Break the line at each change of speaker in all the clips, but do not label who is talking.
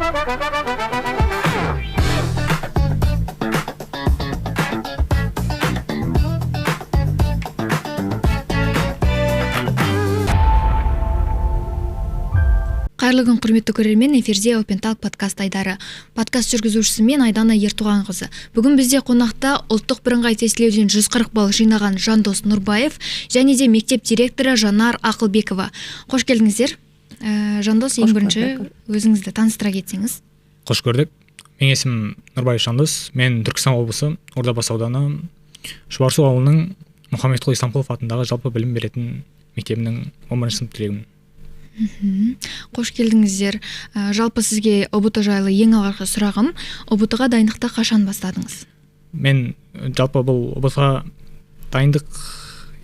Қайырлы күн, құрметті көрермен, эфирде Open Talk подкаст айдары. Подкаст жүргізушісі мен Айдана Ертуғанқызы. Бүгін бізде қонақта ұлттық бірыңғай тестілеуден 140 балл жинаған Жандос Нұрбаев және де мектеп директоры Жанар Ақылбекова. Қош келдіңіздер. Жандос, ең бірінші өзіңізді таныстыра кетсеңіз.
Қош көрдік. Мен есімім Нұрбаев Жандос. Мен Түркістан облысы Ордабасы ауданы Шұбарсу ауылының Мұхаммедқұл Исламқұлов атындағы жалпы білім беретін мектебінің 10 сынып түлегімін.
Қош келдіңіздер. Жалпы сізге ОБТ жайлы ең алғашқы сұрағым, ОБТ-ға дайындықты қашан бастадыңыз?
Мен жалпы бұл ОБТ-ға дайындық,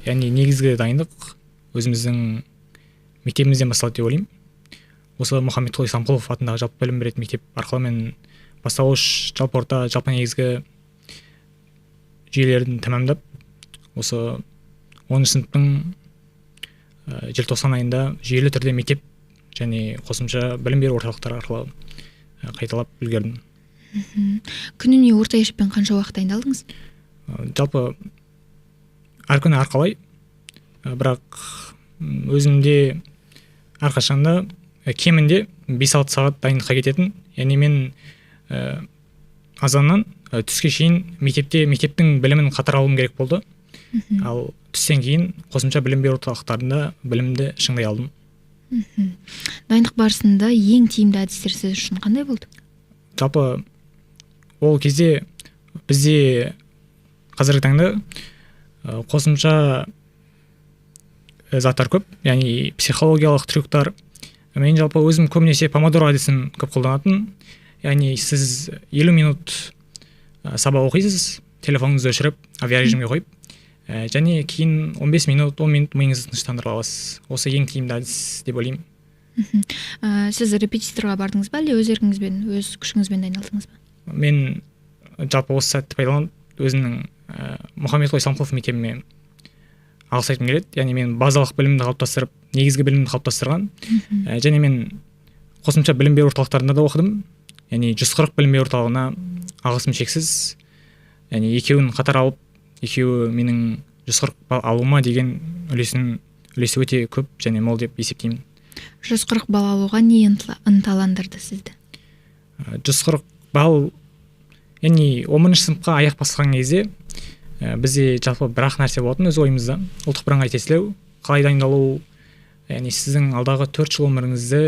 яғни негізгі дайындық өзіміздің мектебімізден басталды деп ойлаймын. Осы Мұхаммедқұл Исламқұлов атындағы жалпы білім беретін мектеп арқылы мен бастауыш жалпы орта, жалпы негізгі жүйелерін тәмамдап, осы 10 сыныптың желтоқсан айында жүйелі түрде мектеп және қосымша білім беру орталықтары арқылы қайталап үлгердім.
Күніне орта есеппен қанша уақыт дайындалдыңыз?
Жалпы әр күні әрқалай, бірақ өзімде әрқашанда кемінде 5-6 сағат дайындыққа кететін. Яғни мен азаннан түске шейін мектептің білімін қатар алуым керек болды. Ал түстен кейін қосымша білім беру орталықтарында білімді шыңдай алдым.
Дайындық барысында ең тиімді әдістер сіз үшін қандай болды?
Жалпы ол кезде бізде қазіргі таңда қосымша заттар көп, яғни психологиялық трюктар. Мен жалпы өзім көбінесе помодоро әдісін көп қолданатын. Яғни сіз 50 минут сабақ оқисыз, телефоныңызды өшіріп, авиарежимге қойып, және кейін 10 минут миыңызды тыныштандыра аласыз. Осы ең тиімді әдіс деп ойлаймын.
Сіз репетиторға бардыңыз ба, әлде өз еркіңізбен, өз күшіңізбен дайындалдыңыз ба?
Мен жалпы осы сәтті пайдаланып, өзімнің Мұхаммедқұл Исламқұлов мектебіме алғыс айтқым келеді. Яғни мен базалық білімді қалыптастырып, негізгі білімді қалыптастырған. Және мен қосымша білім беру орталықтарында да оқыдым. Яғни 140 білім беру орталығына алғысым шексіз. Яғни екеуін қатар алып, екеуі менің 140 балл алуыма деген үлесі өте көп және мол деп есептеймін.
140 балл алуға не ынталандырды сізді?
140 балл, яғни 10 сыныпқа аяқ басқан кезде бізде жалпы бір-ақ нәрсе болатын өз ойымызда. Ұлттық бірыңғай тестілеу, қалай дайындалу, яғни сіздің алдағы 4 жыл өміріңізді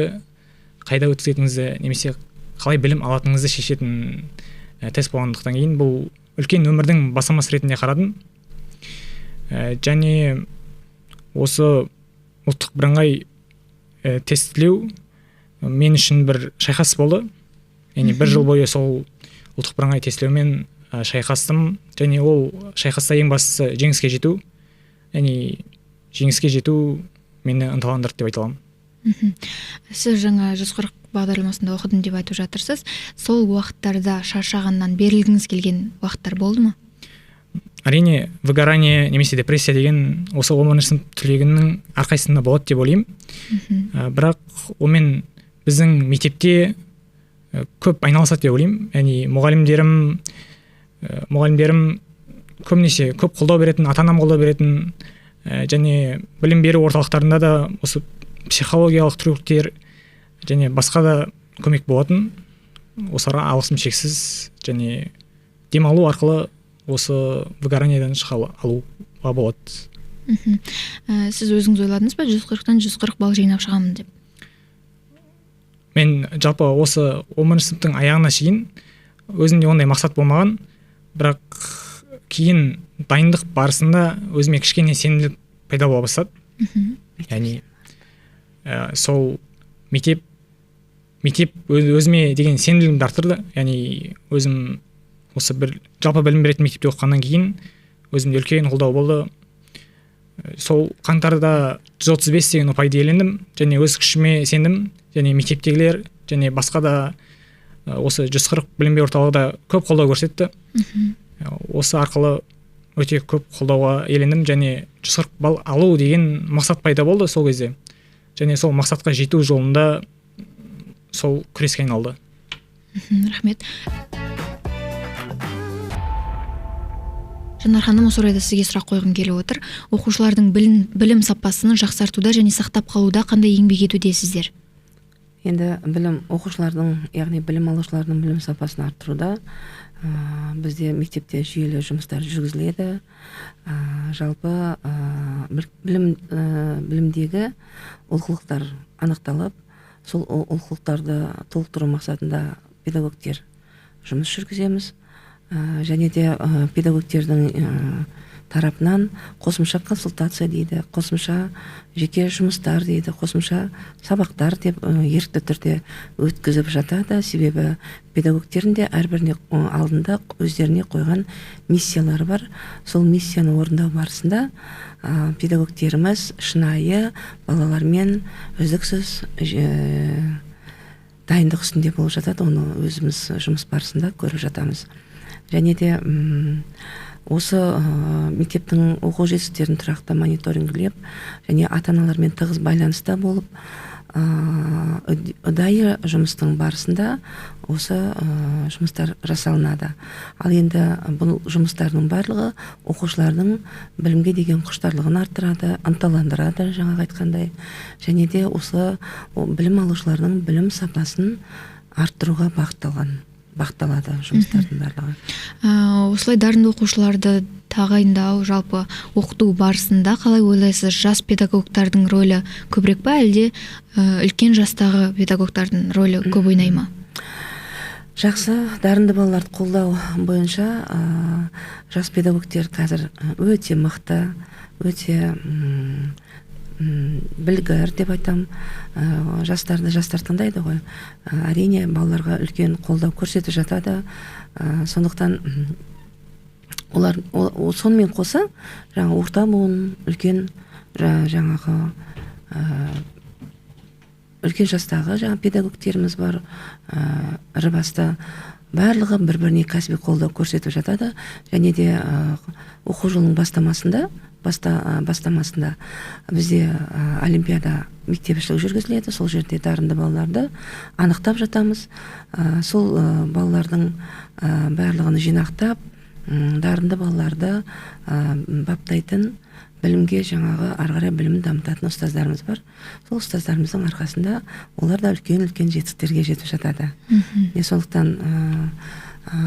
қайда өткізетіңізді, немесе қалай білім алатыныңызды шешетін тест болғандықтан кейін бұл үлкен өмірдің бастамасы ретінде қарадым. Және осы ұлттық бірыңғай тестілеу мен үшін бір шайқас болды. Яғни бір жыл бойы сол ұлттық бірыңғай тестілеумен шайқастым, және ол шайқаста ең бастысы жеңіске жету. Яғни жеңіске жету мені ынталандырды деп айта аламын.
Сіз жаңа 140 бағдарламасында оқыдым деп айтып жатырсыз. Сол уақыттарда шаршағаннан берілгіңіз келген уақыттар болды ма?
Әрине, выгорание немесе депрессия деген осы 10 сынып түлегінің әрқайсысында болады деп ойлаймын. Бірақ онымен біздің мектепте көп айналысады деп ойлаймын. Яғни мұғалімдерім көбінесе көп қолдау беретін, ата-анам қолдау беретін, және білім беру орталықтарында да осы психологиялық трюктер және басқа да көмек болатын. Осыға алғысым шексіз, және демалу арқылы осы выгораниеден шыға алуға болады.
Сіз өзіңіз ойладыңыз ба 140-тан 140 балл жинап шығамын деп?
Мен жалпы осы 10 сыныптың аяғына шейін өзімде ондай мақсат болмаған, бірақ кейін дайындық барысында өзіме кішкене сенімділік пайда бола бастады. Яғни сол мектеп өзіме деген сенімділігімді арттырды. Яғни өзім осы бір жалпы білім беретін мектепте оқығаннан кейін өзімде үлкен қолдау болды. Сол қаңтарда 135 деген ұпайды иелендім, және өз күшіме сендім, және мектептегілер және басқа да осы 140 білім беру орталығында көп қолдау көрсетті. Осы арқылы өте көп қолдауға иелендім, және 140 балл алу деген мақсат пайда болды сол кезде. Және сол мақсатқа жету жолында сол күреске айналды.
Рахмет. Жанар ханым, осы орайда сізге сұрақ қойғым келіп отыр. Оқушылардың білім сапасын жақсартуда және сақтап қалуда қандай еңбек етудесіздер?
Енді оқушылардың, яғни білім алушылардың білім сапасын арттыруда бізде мектепте жүйелі жұмыстар жүргізіледі. Жалпы білімдегі олқылықтар анықталып, сол олқылықтарды толықтыру мақсатында педагогтер жұмыс жүргіземіз. Және де педагогтердің тарапынан қосымша консультация дейді, қосымша жеке жұмыстар дейді, қосымша сабақтар деп ерікті түрде өткізіп жатады. Себебі педагогтердің де әрбіріне алдында өздеріне қойған миссиялары бар. Сол миссияны орындау барысында педагогтеріміз шынайы балалармен үздіксіз дайындық үстінде болып жатады. Оны өзіміз жұмыс барысында көріп жатамыз. Және де осы мектептің оқу жетістіктерін тұрақты мониторингілеп және ата-аналармен тығыз байланыста болып, ұдайы жұмыстың барысында осы жұмыстар жасалынады. Ал енді бұл жұмыстардың барлығы оқушылардың білімге деген құштарлығын арттырады, ынталандырады, жаңа айтқандай. Және де осы білім алушылардың білім сапасын арттыруға бағытталады жұмыстардың барлығы.
Осылай дарынды оқушыларды тағайындау, жалпы оқыту барысында қалай ойлайсыз, жас педагогтардың рөлі көбірек па, әлде үлкен жастағы педагогтардың рөлі көп ойнай ма?
Жақсы, дарынды балаларды қолдау бойынша жас педагогтер қазір өте мықты, өте білгір деп айтам. Жастар таңдайды ғой. Әрине балаларға үлкен қолдау көрсетіп жатады. Сондықтан олар сонымен қоса орта буын, үлкен жастағы педагогтеріміз бар. Ірі басты барлығы бір-біріне кәсіби қолдау көрсетіп жатады. Және де оқу жылының бастамасында бізде олимпиада мектепішілік жүргізіледі. Сол жерде дарынды балаларды анықтап жатамыз. Сол балалардың барлығын жинақтап, дарынды балаларды баптайтын, білімге ары қарай білімін дамытатын ұстаздарымыз бар. Сол ұстаздарымыздың арқасында олар да үлкен жетістіктерге жетіп жатады. Сондықтан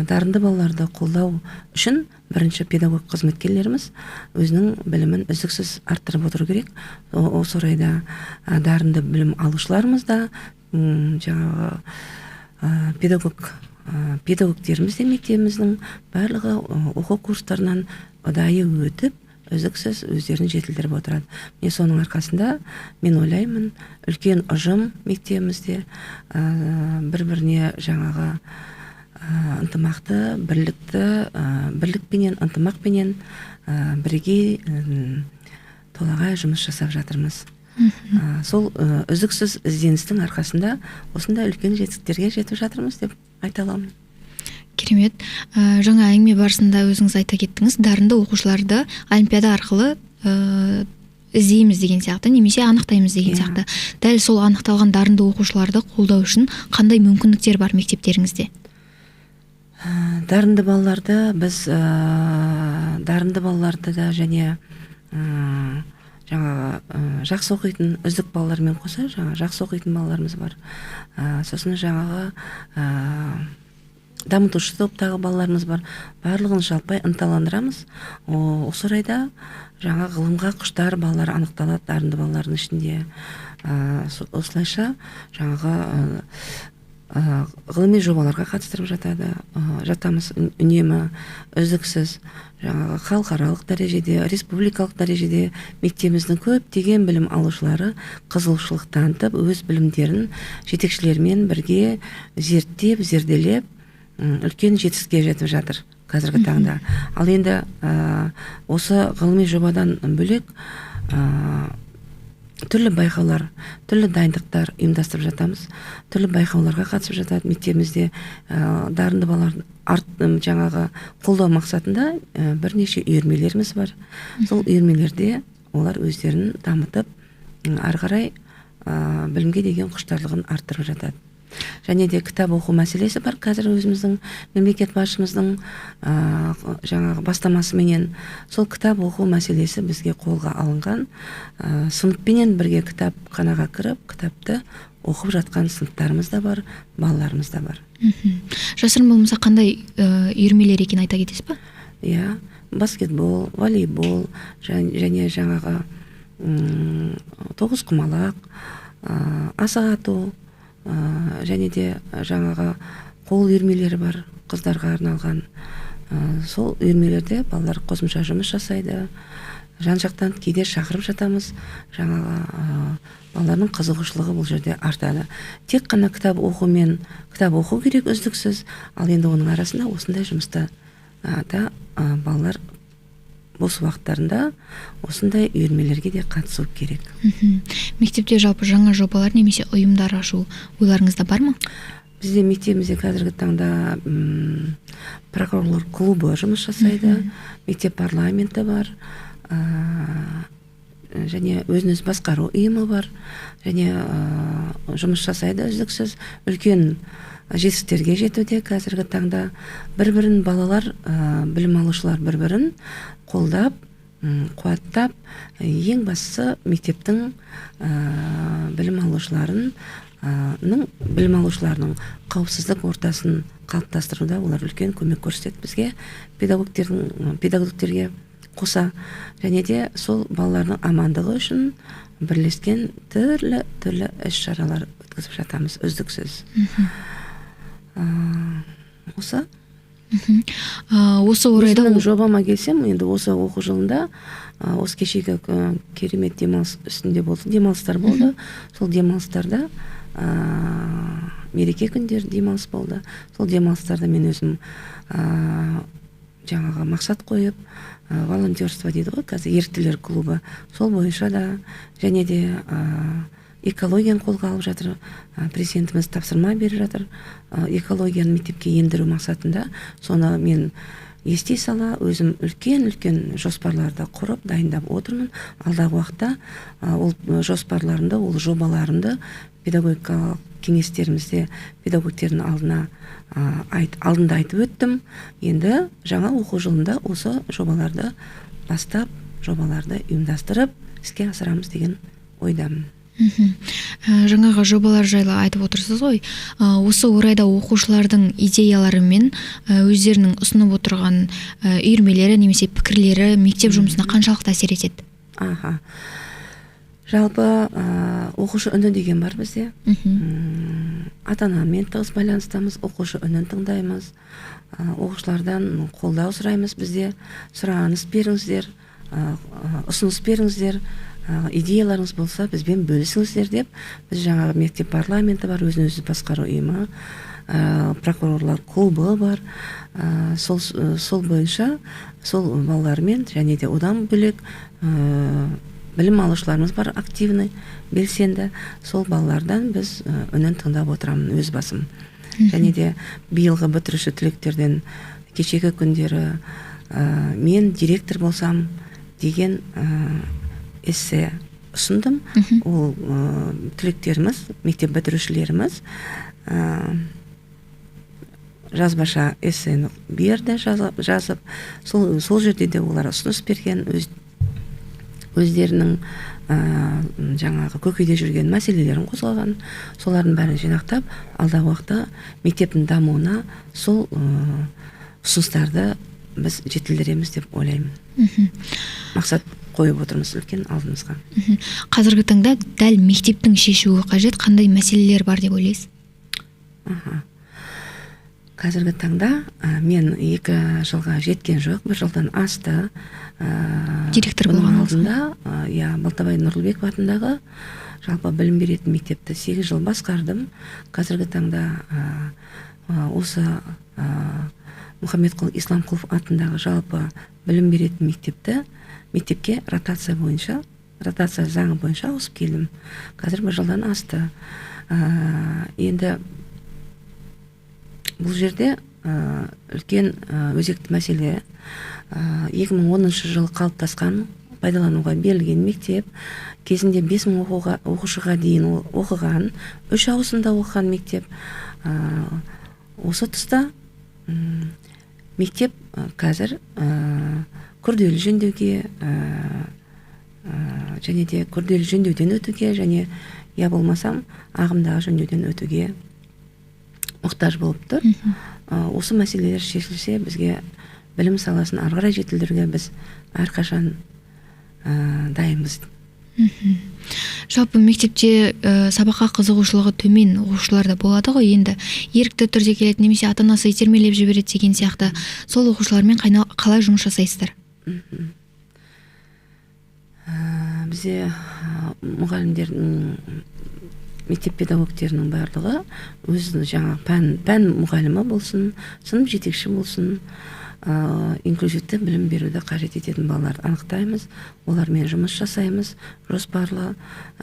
дарынды балаларды қолдау үшін бірінші педагог қызметкерлеріміз өзінің білімін үздіксіз арттырып отыру керек. Осы орайда дарынды білім алушыларымыз да педагогтеріміз де мектебіміздің барлығы оқу курстарынан ұдайы өтіп, үздіксіз өздерін жетілдіріп отырады. Соның арқасында мен ойлаймын, үлкен ұжым мектебімізде бір-біріне ынтымақты, бірлікпенен, ынтымақпенен бірге толағай жұмыс жасап жатырмыз. Сол үздіксіз ізденістің арқасында осындай үлкен жетістіктерге жетіп жатырмыз деп айта аламын.
Керемет. Жаңа әңгіме барысында өзіңіз айта кеттіңіз, дарынды оқушыларды олимпиада арқылы іздейміз деген сияқты, немесе анықтаймыз деген сияқты. Дәл сол анықталған дарынды оқушыларды қолдау үшін қандай мүмкіндіктер бар мектептеріңізде?
Дарынды балаларды біз дарынды балаларды да және жақсы оқитын үздік балалармен қоса жақсы оқитын балаларымыз бар. Сосын дамытушы топтағы балаларымыз бар. Барлығын жалпы ынталандырамыз. Осы орайда ғылымға құштар балалар анықталады дарынды балалардың ішінде. Осылайша ғылыми жобаларға қатыстырып жатамыз үнемі үздіксіз. Халықаралық дәрежеде, республикалық дәрежеде мектебіміздің көптеген білім алушылары қызығушылық танытып, өз білімдерін жетекшілермен бірге зерделеп, үлкен жетістікке жетіп жатыр қазіргі таңда. Ал енді осы ғылыми жобадан бөлек түрлі байқаулар, түрлі дайындықтар ұйымдастырып жатамыз. Түрлі байқауларға қатысып жатады мектебімізде. Дарынды балаларды қолдау мақсатында бірнеше үйірмелеріміз бар. Сол үйірмелерде олар өздерін дамытып, ары қарай білімге деген құштарлығын арттырып жатады. және де кітап оқу мәселесі бар. Қазір өзіміздің мемлекет басшымыздың жаңағы бастамасыменен сол кітап оқу мәселесі бізге қолға алынған. Сыныппенен бірге кітапханаға кіріп, кітапты оқып жатқан сыныптарымыз да бар, балаларымыз да бар.
Жасырын болмаса қандай үйірмелер екен айта кетесіз ба?
Иә, баскетбол, волейбол, және жаңағы тоғызқұмалақ, асық ату, және де жаңағы қол үйірмелері бар, қыздарға арналған. Сол үйірмелерде балалар қосымша жұмыс жасайды. Жан-жақтан кейде шақырып жатамыз. Жаңағы балалардың қызығушылығы бұл жерде артады. Тек қана кітап оқу керек үздіксіз, ал енді оның арасында осындай жұмыста да балалар бос уақыттарында осындай үйірмелерге де қатысу керек.
Мектепте жалпы жаңа жобалар немесе ұйымдар ашу ойларыңызда бар ма?
Бізде мектебімізде қазіргі таңда прокурорлар клубы жұмыс жасайды, мектеп парламенті бар, және өзін-өз басқару ұйымы бар, және жұмыс жасайды үздіксіз. Үлкен жетістіктерге жетуде қазіргі таңда бір-бірін балалар, білім алушылар бір-бірін қолдап, қуаттап, ең бастысы мектептің білім алушыларының қауіпсіздік ортасын қалыптастыруда олар үлкен көмек көрсетеді бізге, педагогтерге қоса, және де сол балалардың амандығы үшін бірлескен түрлі іс-шаралар өткізіп жатамыз үздіксіз.
Осы орайда
жобама келсем, енді осы оқу жылында осы кешегі керемет демалыс үстінде болды, демалыстар болды. Сол демалыстарда мереке күндер демалыс болды. Сол демалыстарда мен өзім жаңағы мақсат қойып, волонтерство дейді ғой, қазір еріктілер клубы, сол бойынша да, және де экологияны қолға алып жатыр. Президентіміз тапсырма беріп жатыр. Экологияны мектепке ендіру мақсатында. Соны мен ести сала, өзім үлкен жоспарларды құрып, дайындап отырмын. Алдағы уақытта ол жоспарларымды, ол жобаларымды педагогикалық кеңестерімізде педагогтердің алдында айтып өттім. Енді жаңа оқу жылында осы жобаларды бастап, жобаларды ұйымдастырып, іске асырамыз деген ойдамын.
Жаңағы жобалар жайлы айтып отырсыз ғой. Осы орайда оқушылардың идеялары мен өздерінің ұсынып отырған үйірмелері немесе пікірлері мектеп жұмысына қаншалықты әсер етеді?
Жалпы оқушы үні деген бар бізде. Ата-анамен тығыз байланыстамыз, оқушы үнін тыңдаймыз, оқушылардан қолдау сұраймыз бізде. Сұраныс беріңіздер, ұсыныс беріңіздер, идеяларыңыз болса бізбен бөлісіңіздер деп. Біз жаңағы мектеп парламенті бар, өзін-өзі басқару ұйымы, прокурорлар клубы бар. Сол бойынша сол балалармен, және де одан бөлек білім алушыларымыз бар, активный, белсенді. Сол балалардан біз үнін тыңдап отырамын өз басым. Және де биылғы бітіруші түлектерден кешегі күндері мен директор болсам деген эссе ұсындым. Ол түлектеріміз, мектеп бітірушілеріміз жазбаша эссені берді, жазып, сол жерде де олар ұсыныс берген, өздерінің жаңағы көкейде жүрген мәселелерін қозғаған, солардың бәрін жинақтап, алдағы уақытта мектептің дамуына сол ұсыныстарды біз жетілдіреміз деп ойлаймын. Мақсат қойып отырмыз үлкен алдымызға.
Қазіргі таңда дәл мектептің шешуі қажет қандай мәселелер бар деп ойлайсыз?
Қазіргі таңда мен 2 жылға жеткен жоқ, 1 жылдан асты.
Директор болған
алдында, Балтабай Нұрлыбеков атындағы жалпы білім беретін мектепті 8 жыл басқардым. Қазіргі таңда осы Мұхаммедқұл Исламқұлов атындағы жалпы білім беретін мектепке ротация заңы бойынша ауысып келдім. Қазір 1 жылдан асты. Енді бұл жерде үлкен өзекті мәселе 2010 жылы қалыптасқан пайдалануға берілген мектеп, кезінде 5000 оқушыға дейін оқыған, 3 ауысымда оқыған мектеп. Осы тұста мектеп қазір күрделі жөндеуге, және де күрделі жөндеуден өтуге, және я болмасам ағымдағы жөндеуден өтуге мұқтаж болып тұр. Осы мәселелер шешілсе, бізге білім саласын ары қарай жетілдіруге біз әрқашан дайынбыз.
Жалпы мектепте сабаққа қызығушылығы төмен оқушылар да болады ғой, енді ерікті түрде келеді, немесе ата-анасы итермелеп жібереді деген сияқты. Сол оқушылармен қалай жұмыс жасайсыздар?
Бізде мұғалімдердің, мектеп педагогтерінің барлығы өз жаңа пән мұғалімі болсын, сынып жетекші болсын, инклюзивті білім беруді қажет ететін балаларды анықтаймыз, олармен жұмыс жасаймыз, жоспарлы,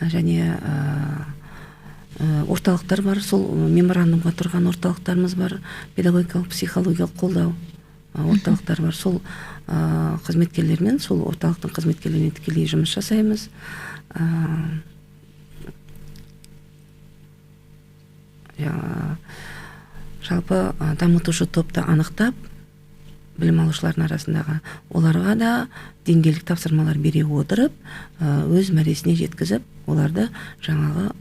және орталықтар бар, сол меморандумға тұрған орталықтарымыз бар, педагогикалық психологиялық қолдау орталықтар бар, сол қызметкерлермен, сол орталықтың қызметкерлермен тікелей жұмыс жасаймыз. Жалпы дамытушы топты анықтап, білім алушылардың арасындағы оларға да деңгейлік тапсырмалар бере отырып, өз мәресіне жеткізіп, оларды жаңағы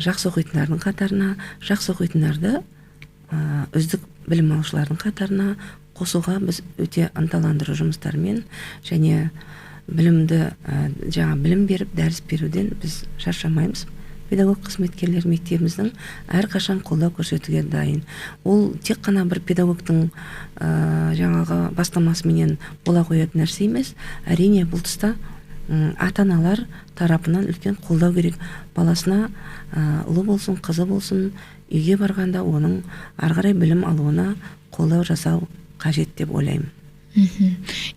жақсы оқитындардың қатарына, жақсы оқитындарды үздік білім алушылардың қатарына қосуға біз өте ынталандыру жұмыстарымен, және білім беріп, дәріс беруден біз шаршамаймыз. Педагог қызметкерлер мектебіміздің әрқашан қолдау көрсетуге дайын. Ол тек қана бір педагогтың жаңағы бастамасымен бола қоятын нәрсе емес. Әрине бұл тұста ата-аналар тарапынан үлкен қолдау керек. Баласына ұлы болсын, қызы болсын, үйге барғанда оның ары қарай білім алуына қолдау жасау қажет деп ойлаймын.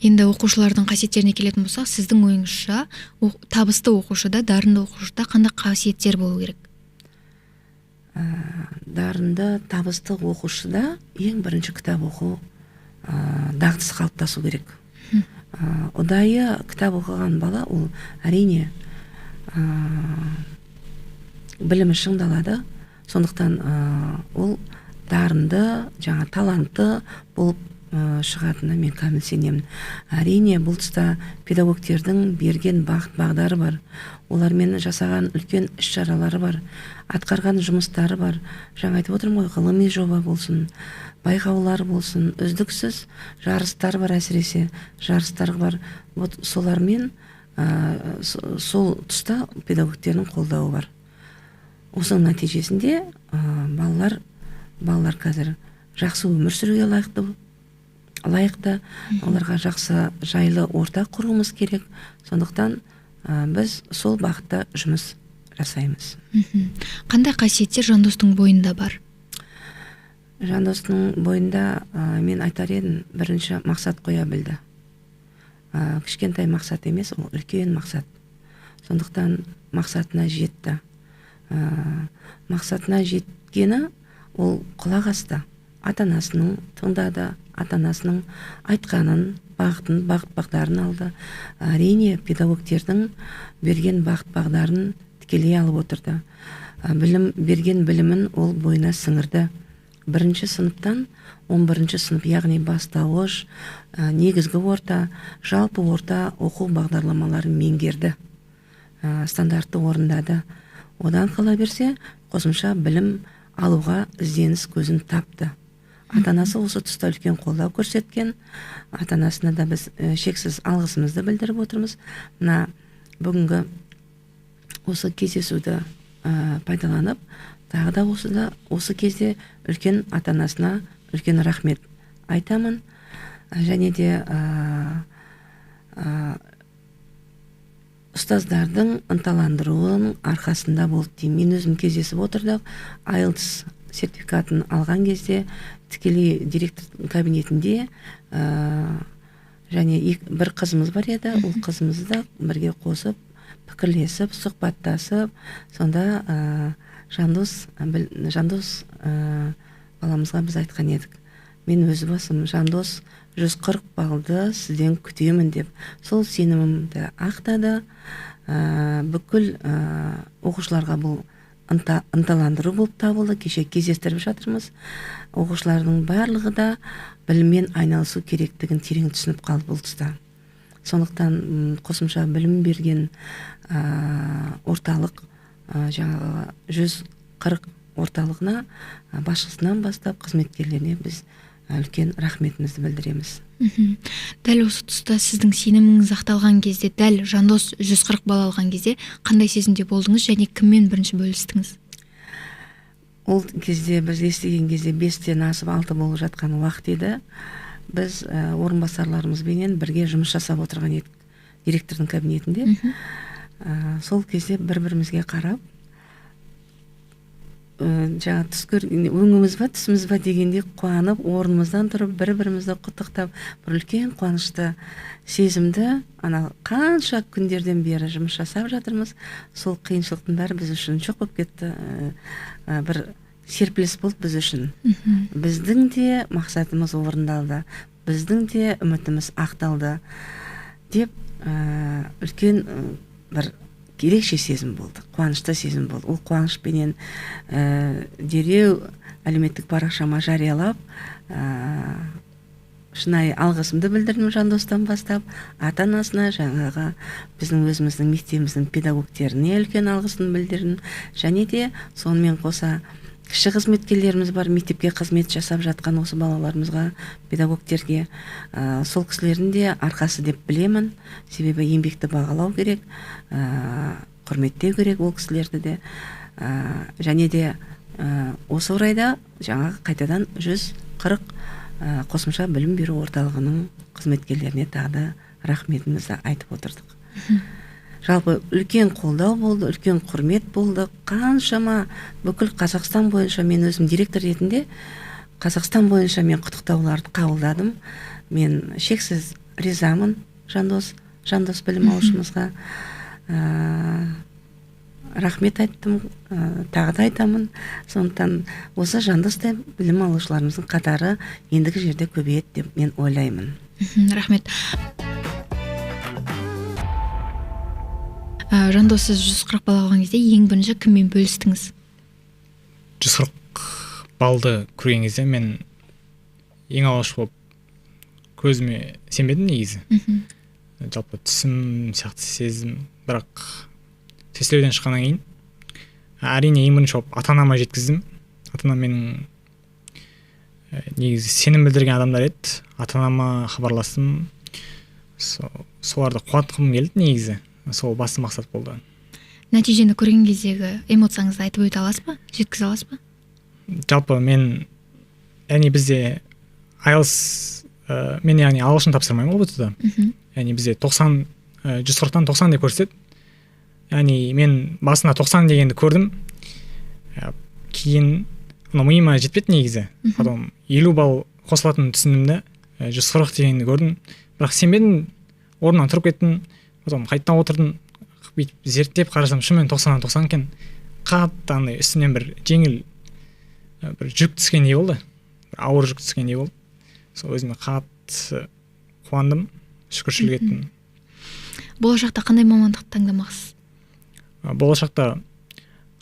Енді оқушылардың қасиеттеріне келетін болсақ, сіздің ойыңызша табысты оқушыда, дарынды оқушыда қандай қасиеттер болу керек?
Дарынды, табысты оқушыда ең бірінші кітап оқу дағдысы қалыптасу керек. Ұдайы кітап оқыған бала, ол әрине білімі шыңдалады. Сондықтан ол дарынды, жаңа талантты болып шығатыны мен кәміл сенемін. Әрине бұл тұста педагогтердің берген бағыт бағдары бар, олармен жасаған үлкен іс-шаралары бар, атқарған жұмыстары бар. Жаңа айтып отырмын ғой, ғылыми жоба болсын, байқаулар болсын, үздіксіз жарыстар бар, әсіресе жарыстар бар. Солармен сол тұста педагогтердің қолдауы бар. Осының нәтижесінде балалар қазір жақсы өмір сүруге лайықты, оларға жақсы жайлы орта құруымыз керек. Сондықтан біз сол бағытта жұмыс жасаймыз.
Қандай қасиеттер Жандостың бойында бар?
Жандостың бойында мен айтар едім, бірінші мақсат қоя білді. Кішкентай мақсат емес, ол үлкен мақсат. Сондықтан мақсатына жетті. Мақсатына жеткені ол құлақ асты. Ата-анасының тыңдады, ата-анасының айтқанын, бағыт-бағдарын алды. Әрине педагогтердің берген бағыт-бағдарын тікелей алып отырды. Берген білімін ол бойына сіңірді. 1-ші сыныптан 11-ші сынып, яғни бастауыш, негізгі орта, жалпы орта оқу бағдарламаларын меңгерді. Стандартты орындады. Одан қала берсе, қосымша білім алуға ізденіс көзін тапты. Ата-анасы осы тұста үлкен қолдау көрсеткен. Ата-анасына да біз шексіз алғысымызды білдіріп отырмыз. Бүгінгі осы кездесуді пайдаланып, тағы да осы кезде үлкен ата-анасына үлкен рахмет айтамын. Және де ұстаздардың ынталандыруының арқасында болды деймін. Мен өзім кездесіп отырдық. IELTS сертификатын алған кезде тікелей директор кабинетінде және бір қызымыз бар еді. Ол қызымызды да бірге қосып, пікірлесіп, сұхбаттасып, сонда Жандос баламызға біз айтқан едік. мен өз басым Жандос 140 баллды сізден күтемін деп сол сенімімді ақтады. Бүкіл оқушыларға бұл ынталандыру болып табылды. Кеше кездестіріп жатырмыз. Оқушылардың барлығы да біліммен айналысу керектігін терең түсініп қалды бұл тұста. Сондықтан қосымша білім берген орталық, жаңағы 140 орталығына басшысынан бастап қызметкерлеріне біз үлкен рахметімізді білдіреміз.
Дәл осы тұста сіздің сеніміңіз ақталған кезде, дәл Жандос 140 балл алған кезде қандай сезімде болдыңыз және кіммен бірінші бөлістіңіз?
Ол кезде біз естіген кезде 5-тен асып 6 болып жатқан уақыт еді. Біз орынбасарларымызбенен бірге жұмыс жасап отырған едік директордың кабинетінде. Сол кезде бір-бірімізге қарап, жаңа өңіміз ба түсіміз ба дегенде қуанып, орнымыздан тұрып бір-бірімізді құттықтап, бір үлкен қуанышты сезімді қанша күндерден бері жұмыс жасап жатырмыз. Сол қиыншылықтың бәрі біз үшін жоқ болып кетті. Бір серпіліс болды біз үшін. Біздің де мақсатымыз орындалды, біздің де үмітіміз ақталды деп үлкен бір ерекше сезім болды, қуанышты сезім болды. Ол қуанышпенен дереу әлеуметтік парақшама жариялап, шынайы алғысымды білдірдім Жандостан бастап, ата-анасына, жаңағы біздің өзіміздің мектебіміздің педагогтеріне үлкен алғысын білдірдім. Және де сонымен қоса кіші қызметкерлеріміз бар, мектепке қызмет жасап жатқан осы балаларымызға, педагогтерге, сол кісілердің де арқасы деп білемін. Себебі еңбекті бағалау керек, құрметтеу керек ол кісілерді де. Және де осы орайда жаңағы қайтадан 140 қосымша білім беру орталығының қызметкерлеріне тағы рахметімізді айтып отырдық. Жалпы үлкен қолдау болды, үлкен құрмет болды. Қаншама бүкіл Қазақстан бойынша, мен өзім директор ретінде Қазақстан бойынша мен құттықтауларды қабылдадым. Мен шексіз ризамын Жандос білім алушымызға. Рахмет айттым, тағы да айтамын. Сондықтан осы Жандостай білім алушыларымыздың қатары ендігі жерде көбейеді деп мен ойлаймын.
Рахмет. Жандос, сіз 140 балл алған кезде ең бірінші кіммен бөлістіңіз?
140 баллды көрген кезде мен ең алғаш болып көзіме сенбедім негізі. Жалпы түсім сияқты сезім, бірақ тестілеуден шыққаннан кейін әрине ең бірінші болып ата-анама жеткіздім. Ата-анам менің негізі сенім білдірген адамдар еді. Ата-анама хабарластым. Соларды қуантқым келді негізі. Сол басты мақсат болды.
Нәтижені көрген кездегі эмоцияңызды айтып өте аласыз ба? Жеткізе аласыз ба?
Жалпы мен бізде IELTS мен ағылшын тапсырмаймын ғой бұтыда. Бізде 140-тан 90 деп көрсетеді. Мен басында 90 дегенді көрдім. Кейін миыма жетпеді негізі. Потом 50 балл қосылатынын түсіндім де, 140 дегенді көрдім. Бірақ сенбедім, орнынан тұрып кеттім. Потом қайтадан отырдым, зерттеп қарасам, шынымен 90-нан 90 екен. Қатты үстімнен бір жеңіл бір жүк түскендей болды. Ауыр жүк түскендей болды. Сол өзіме қатты қуандым, шүкіршілік еттім.
Болашақта қандай мамандықты таңдамақсыз?
Болашақта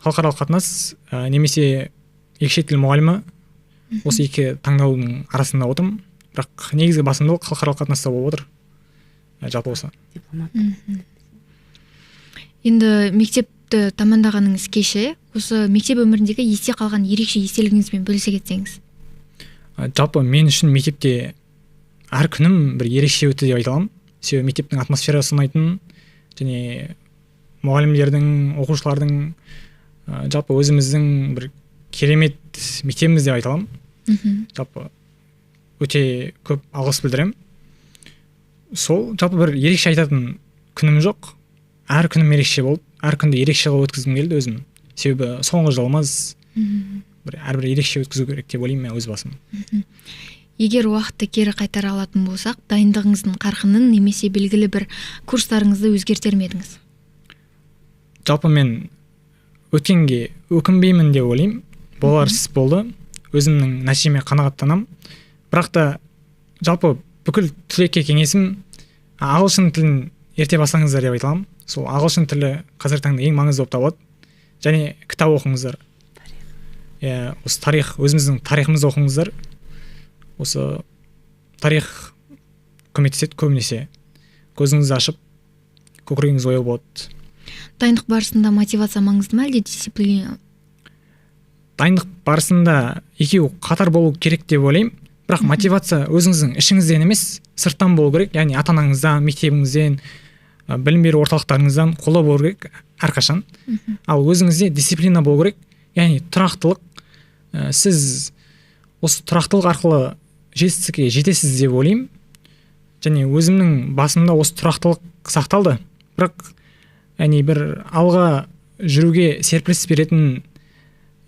халықаралық қатынас немесе екінші тіл мұғалімі, осы екі таңдаудың арасында отырмын. Бірақ негізгі басымдылық халықаралық қатынаста болып отыр. Жалпы осы.
Енді мектепті тамамдағаныңыз кеше, осы мектеп өміріндегі есте қалған ерекше естелігіңізбен бөлісе кетсеңіз?
Жалпы мен үшін мектепте әр күнім бір ерекше өтті деп айта аламын. Себебі мектептің атмосферасы ұнайтын, және мұғалімдердің, оқушылардың, жалпы өзіміздің бір керемет мектебіміз деп айта аламын. Жалпы өте көп алғыс білдіремін. Сол жалпы бір ерекше айтатын күнім жоқ. Әр күнім ерекше болды. Әр күнді ерекше қылып өткізгім келді өзім. Себебі соңғы жылымыз әрбір ерекше өткізу керек деп ойлаймын мен өз басым.
Егер уақытты кері қайтара алатын болсақ, дайындығыңыздың қарқынын немесе белгілі бір курстарыңызды өзгертер ме едіңіз?
Жалпы мен өткенге өкінбеймін деп ойлаймын. Болар іс болды. Өзімнің нәтижеме қанағаттанамын. бірақ та жалпы бүкіл түлекке кеңесім ағылшын тілін ерте бастаңыздар деп айта аламын. Сол ағылшын тілі қазіргі таңда ең маңызды болып табылады. Және кітап оқыңыздар. Осы тарих, өзіміздің тарихымызды оқыңыздар. Осы тарих көмектеседі көбінесе. Көзіңізді ашып, көкірегіңіз ояу болады.
Дайындық барысында мотивация маңызды ма, әлде дисциплина?
Дайындық барысында екеуі қатар болу керек деп ойлаймын. Бірақ мотивация өзіңіздің ішіңізден емес, сырттан болу керек. Яғни ата-анаңыздан, мектебіңізден, білім беру орталықтарыңыздан қолдау болу керек әрқашан. Ал өзіңізде дисциплина болу керек. Яғни тұрақтылық. Сіз осы тұрақтылық арқылы жетістікке жетесіз деп ойлаймын. Және өзімнің басымда осы тұрақтылық сақталды. Бірақ яғни бір алға жүруге серпіліс беретін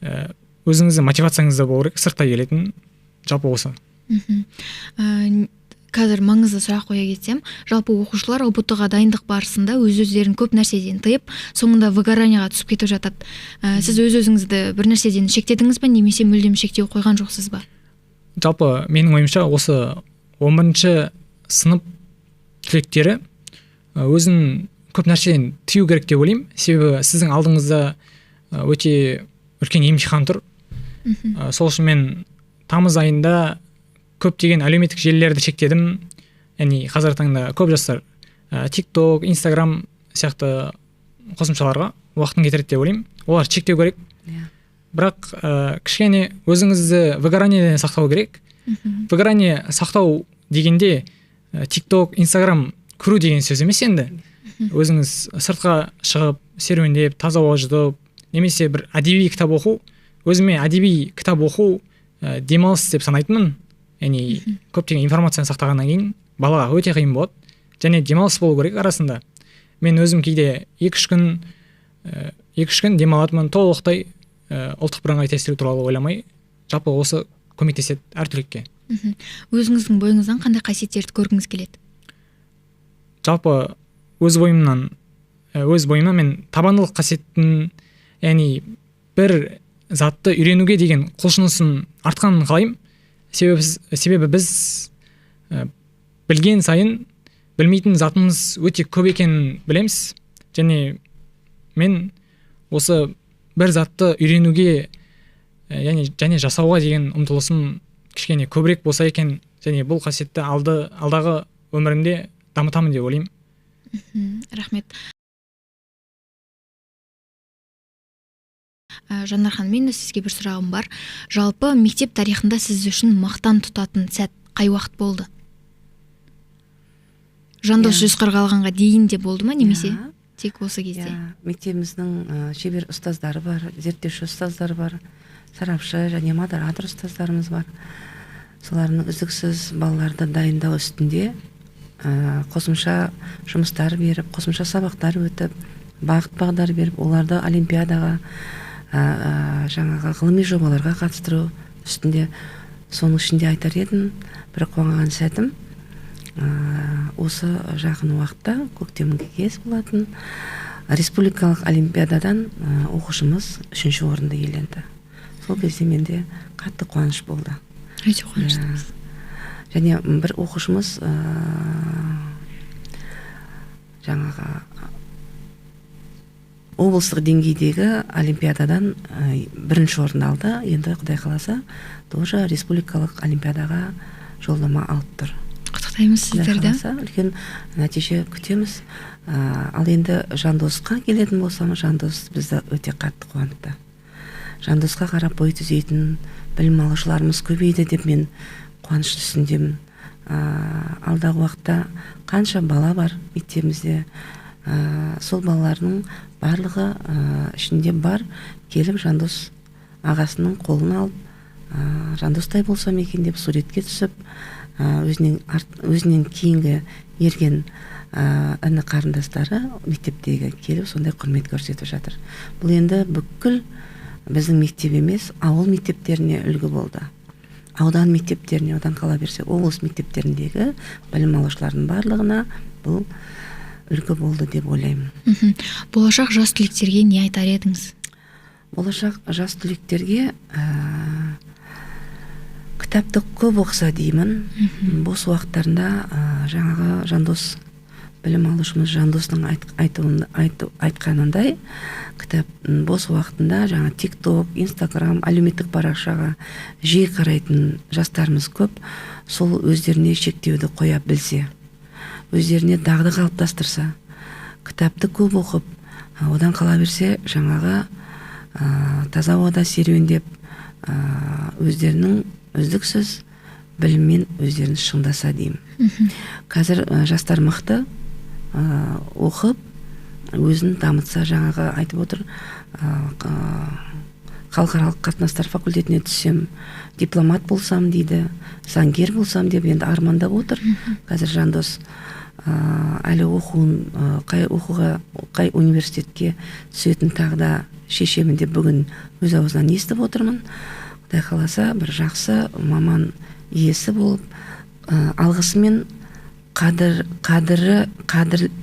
өзіңіздің мотивацияңызда болу керек, сырттай келетін. Жалпы осы.
Қазір маңызды сұрақ қоя кетсем, жалпы оқушылар ұбт-ға дайындық барысында өздерін көп нәрседен тыйып, соңында выгоранияға түсіп кетіп жатады. Сіз өзіңізді бір нәрседен шектедіңіз бе, немесе мүлдем шектеу қойған жоқсыз ба?
Жалпы менің ойымша осы 11-ші сынып түлектері өзін көп нәрседен тыю керек деп ойлаймын. Себебі сіздің алдыңызда өте үлкен емтихан тұр. Сол үшін мен тамыз айында көптеген әлеуметтік желілерді шектедім. Яғни қазіргі таңда көп жастар TikTok, Instagram сияқты қосымшаларға уақытын кетіреді деп ойлаймын. Олар шектеу керек. Бірақ кішкене өзіңізді выгораниядан сақтау керек. Выгорание сақтау дегенде TikTok, Instagram көру деген сөз емес енді. Өзіңіз сыртқа шығып, серуендеп, таза ауа жұтып, немесе бір әдеби кітап оқу. Өзіме әдеби кітап оқу демалыс деп санайтынмын. Яғни көптеген информацияны сақтағаннан кейін балаға өте қиын болады. Және демалыс болу керек арасында. Мен өзім кейде 2-3 күн демалатынмын, толықтай ұлттық бірыңғай тестілеу туралы ойламай. Жалпы осы көмектеседі әр түлекке.
Өзіңіздің бойыңыздан қандай қасиеттерді көргіңіз келеді?
Жалпы өз бойымнан мен табандылық қасиетін, яғни бір затты үйренуге деген құлшынысын артқанын қалаймын. Себебі біз білген сайын білмейтін затымыз өте көп екенін білеміз. Және мен осы бір затты үйренуге және жасауға деген ұмтылысым кішкене көбірек болса екен, және бұл қасиетті алдағы өмірімде дамытамын деп ойлаймын.
Рахмет. Жанархан, мен сізге бір сұрағым бар. Жалпы мектеп тарихында сіз үшін мақтан тұтатын сәт қай уақыт болды? Жандос 140 алғанға дейін де болды ма, немесе тек осы кезде?
Мектебіміздің шебер ұстаздары бар, зерттеуші ұстаздары бар, сарапшы және модератор ұстаздарымыз бар. Солардың үздіксіз балаларды дайындау үстінде қосымша жұмыстар беріп, қосымша сабақтар өтіп, бағыт-бағдар беріп, оларды олимпиадаға, жаңағы ғылыми жобаларға қатыстыру үстінде. Соның ішінде айтар едім, бір қуанған сәтім осы жақын уақытта, көктемгі кез болатын, республикалық олимпиададан оқушымыз 3-ші орынды иеленді. Сол кезде менде қатты қуаныш болды.
Өте қуаныштымыз.
Және бір оқушымыз жаңағы облыстық деңгейдегі олимпиададан 1-ші орын алды. Енді Құдай қаласа тоже республикалық олимпиадаға жолдама алып тұр.
Құттықтаймыз сіздерді.
Үлкен нәтиже күтеміз. Ал енді Жандосқа келетін болсам, Жандос бізді өте қатты қуантты. Жандосқа қарап бой түзейтін білім алушыларымыз көбейді деп мен қуаныш түсіндемін. Алдағы уақытта қанша бала бар мектебімізде, сол балалардың барлығы ішінде бар келіп Жандос ағасының қолын алып, Жандостай болсам екен деп суретке түсіп, өзінен кейінгі ерген іні қарындастары мектептегі келіп сондай құрмет көрсетіп жатыр. Бұл енді бүкіл біздің мектеп емес, ауыл мектептеріне үлгі болды. Аудан мектептеріне, одан қала берсе облыс мектептеріндегі білім алушылардың барлығына бұл үлгі болды деп ойлаймын.
Болашақ жас түлектерге не айтар едіңіз?
Болашақ жас түлектерге кітапты көп оқыса деймін. Бос уақыттарында жаңағы Жандос, білім алушымыз Жандостың айтқанындай, кітап бос уақытында жаңа TikTok, Instagram, әлеуметтік парақшаға жиі қарайтын жастарымыз көп. Сол өздеріне шектеуді қоя білсе, өздеріне дағды қалыптастырса, кітапты көп оқып, одан қала берсе жаңағы таза ауада серуендеп, өздерінің үздіксіз біліммен өздерін шыңдаса деймін. Қазір жастар мықты, оқып, өзін дамытса, жаңағы айтып отыр, халықаралық қатынастар факультетіне түссем, дипломат болсам дейді, заңгер болсам деп енді армандап отыр. Қазір Жандос әлі қай университетке түсетін тағда шешемін деп бүгін өз аузынан естіп отырмын. Құдай қаласа бір жақсы маман иесі болып, алғысымен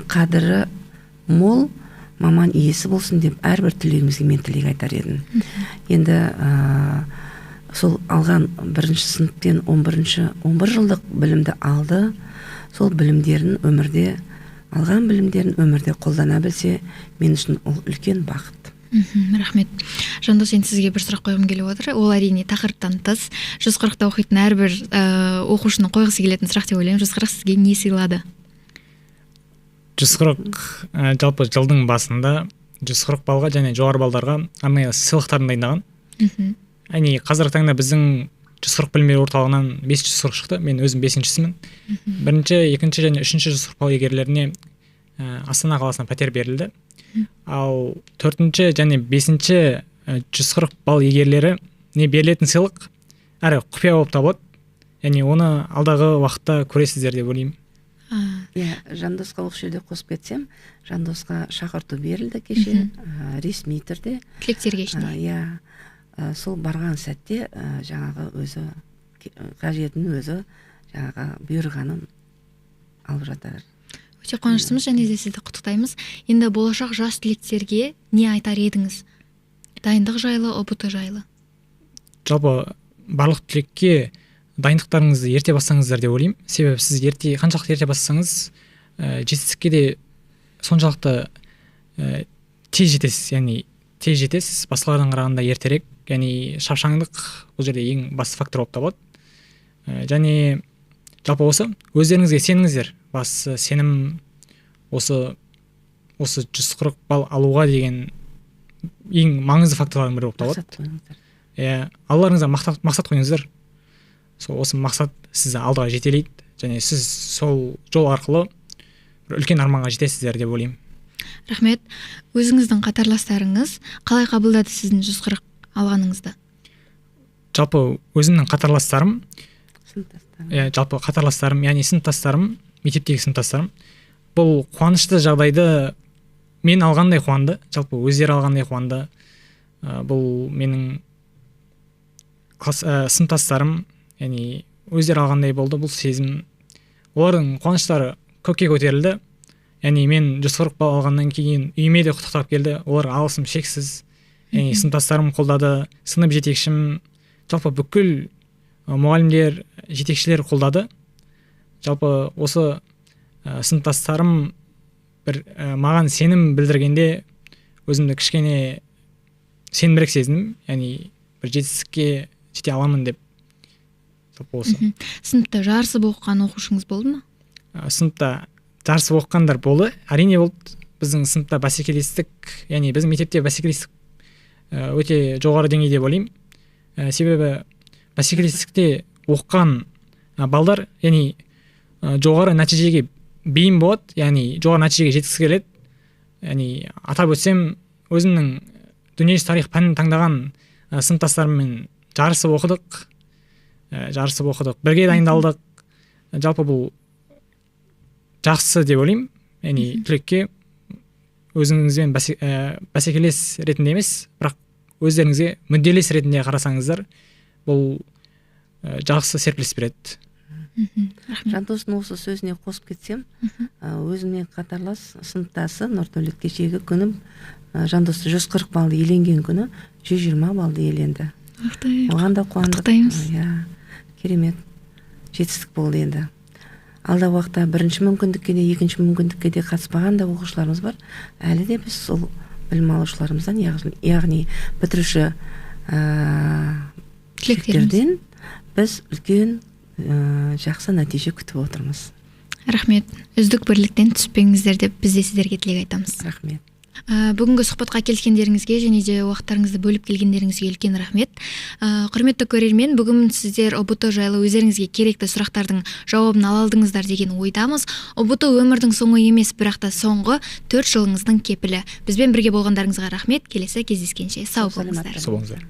қадірі мол маман иесі болсын деп әрбір тілегімізге мен тілек айтар едім. Енді сол алған 1-ші сыныптен 11 жылдық білімді алды. Сол білімдерін алған білімдерін өмірде қолдана білсе, мен үшін ол үлкен бақыт.
Рахмет. Жандос, енді сізге бір сұрақ қойғым келіп отыр. Ол әрине тақырыптан тыс. 140-та оқитын әрбір оқушының қойғысы келетін сұрақ деп ойлаймын. 140 сізге не сыйлады?
140 жалпы жылдың басында 140 балға және жоғары балдарға арнайы сыйлықтарын дайындаған. Әне қазіргі таңда біздің 140 білім беру орталығынан 540 шықты. Мен өзім 5-шісімін. 1-ші, 2-ші және 3-ші 140 бал егерлеріне Астана қаласына пәтер берілді. Ал 4-ші және 5-ші 140 бал егерлері не берілетін сыйлық әрі құпия болып табылады. Яғни оны алдағы уақытта көресіздер деп ойлаймын.
Жандосқа осы жерде қосып кетсем, Жандосқа шақырту берілді кеше, ресми түрде.
Тілектерге ішіне.
Сол барған сәтте жаңағы өзі қажетін өзі жаңағы бұйырғанын алып жатыр.
Өте қуаныштымыз және де сізді құттықтаймыз. Енді болашақ жас түлектерге не айтар едіңіз? Дайындық жайлы, ұбт жайлы.
Жалпы барлық түлекке дайындықтарыңызды ерте бастаңыздар деп ойлаймын. Себебі сіз қаншалықты ерте бастасаңыз, жетістікке де соншалықты тез жетесіз. Яғни тез жетесіз, басқалардан қарағанда ертерек. Яғни шапшаңдық бұл жерде ең басты фактор болып табылады. Және жалпы өздеріңізге сеніңіздер. Басты сенім осы 140 бал алуға деген ең маңызды факторлардың бірі болып табылады. Алларыңызға мақсат қойыңыздар. Осы мақсат сізді алдыға жетелейді, және сіз сол жол арқылы үлкен арманға жетесіздер деп ойлаймын.
Рахмет. Өзіңіздің қатарластарыңыз қалай қабылдады сіздің 140 алғаныңызды?
Жалпы өзімнің қатарластарым, яғни сыныптастарым, мектептегі сыныптастарым, бұл қуанышты жағдайды мен алғандай қуанды, жалпы өздері алғандай қуанды. Бұл менің сыныптастарым, яғни өздері алғандай болды. Бұл сезім, олардың қуаныштары көкке көтерілді. Яғни мен 140 бал алғаннан кейін үйіме де құттықтап келді. Оларға алғысым шексіз. Яғни сыныптастарым қолдады, сынып жетекшім, жалпы бүкіл мұғалімдер, жетекшілер қолдады. Жалпы осы сыныптастарым маған сенім білдіргенде өзімді кішкене сенімдірек сезіндім. Яғни бір жетістікке жете аламын деп.
Сыныпта жарысып оқыған оқушыңыз болды ма?
Сыныпта жарысып оқығандар болды. Әрине болды. Біздің сыныпта бәсекелестік, яғни біздің мектепте бәсекелестік өте жоғары деңгейде деп ойлаймын. Себебі бәсекелестікте оқыған балдар, яғни жоғары нәтижеге бейім болады, яғни жоғары нәтижеге жеткісі келеді. Яғни атап өтсем, өзімнің дүниежүзі тарих пәнін таңдаған сыныптастарыммен жарысып оқыдық, бірге дайындалдық. Жалпы бұл жақсы деп ойлаймын. Яғни түлекке өзіңізбен бәсекелес ретінде емес, бірақ өздеріңізге мүдделес ретінде қарасаңыздар, бұл жақсы серпіліс береді.
Жандостың осы сөзіне қосып кетсем, өзімен қатарлас сыныптасы Нұртәулет кешегі күні Жандосты 140 балды еленген күні 120 балды еленді. Оған да қуандық. керемет жетістік болды. Енді алда уақытта бірінші мүмкіндікке де екінші мүмкіндікке де қатыспаған да оқушыларымыз бар. Әлі де біз сол білім алушыларымыздан, яғни бітіруші түлектерден біз үлкен жақсы нәтиже күтіп отырмыз.
Рахмет. Үздік бірліктен түспеңіздер деп біз де сіздерге тілек айтамыз.
Рахмет.
Бүгінгі сұхбатқа келіскендеріңізге және де уақыттарыңызды бөліп келгендеріңізге үлкен рахмет. Құрметті көрермен, бүгін сіздер ұбт жайлы өздеріңізге керекті сұрақтардың жауабын ала алдыңыздар деген ойдамыз. ұбт өмірдің соңы емес, бірақ та соңғы 4 жылыңыздың кепілі. Бізбен бірге болғандарыңызға рахмет. Келесі кездескенше сау болыңыздар.
Сау болыңыздар.